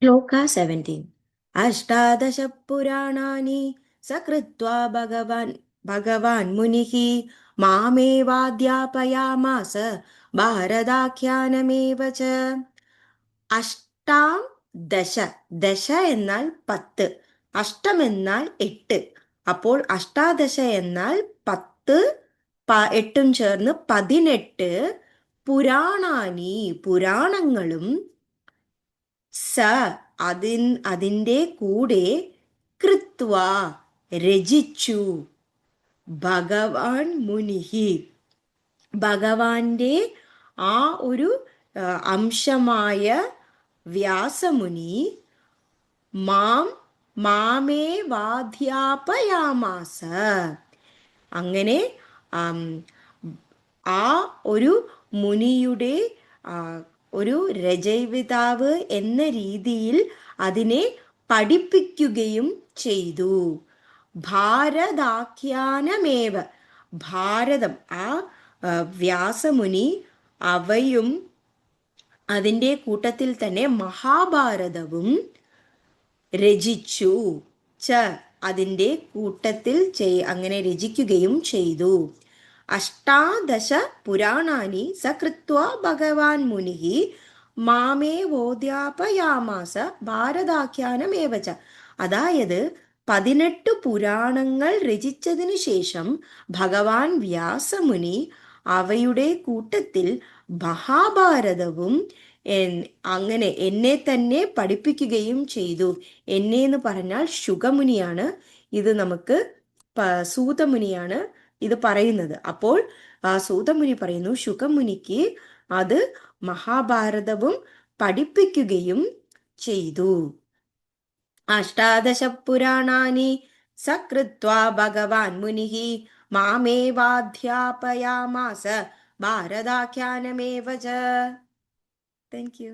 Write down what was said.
श्लोका 17 अष्टादश पुराणानि सकृत्वा भगवान् मुनिः मामेवाध्यापयामास ഭാരതാഖ്യാനമേവ ച. അഷ്ടാം ദശ, ദശ എന്നാൽ 10, അഷ്ടം എന്നാൽ 8. അപ്പോൾ അഷ്ടാദശ എന്നാൽ 10, 8 ചേർന്ന് 18 പുരാണാനി, പുരാണങ്ങളും സ അതിൻ്റെ കൂടെ കൃത്വ രചിച്ചു ഭഗവാൻ മുനിഹി, ഭഗവാന്റെ ആ ഒരു അംശമായ വ്യാസമുനി മാമേ വാധ്യാപയാമാസ, അങ്ങനെ ആ ഒരു മുനിയുടെ ഒരു രചയിതാവ് എന്ന രീതിയിൽ അതിനെ പഠിപ്പിക്കുകയും ചെയ്തു. ഭാരതാഖ്യാനമേവ, ഭാരതം, ആ വ്യാസമുനി അവയും അതിൻ്റെ കൂട്ടത്തിൽ തന്നെ മഹാഭാരതവും രചിച്ചു. ച അതിൻ്റെ കൂട്ടത്തിൽ അങ്ങനെ രചിക്കുകയും ചെയ്തു. അഷ്ടാദശ പുരാണാനി സകൃത്വ ഭഗവാൻ മുനിഃ മാമേവോധ്യാപയാമാസ ഭാരതാഖ്യാനമേവ ച. അതായത് 18 പുരാണങ്ങൾ രചിച്ചതിനു ശേഷം ഭഗവാൻ വ്യാസമുനി അവയുടെ കൂട്ടത്തിൽ മഹാഭാരതവും അങ്ങനെ എന്നെ തന്നെ പഠിപ്പിക്കുകയും ചെയ്തു. എന്നെ എന്ന് പറഞ്ഞാൽ ശുകമുനിയാണ്, ഇത് നമുക്ക് സൂതമുനിയാണ് ഇത് പറയുന്നത്. അപ്പോൾ സൂതമുനി പറയുന്നു ശുകമുനിക്ക് അത് മഹാഭാരതവും പഠിപ്പിക്കുകയും ചെയ്തു. അഷ്ടാദശ പുരാണാനി സകൃത്വാ ഭഗവാൻ മുനിഃ മാമേവാധ്യാപയാമാസ ഭാരതാഖ്യാനമേവ ച. Thank you.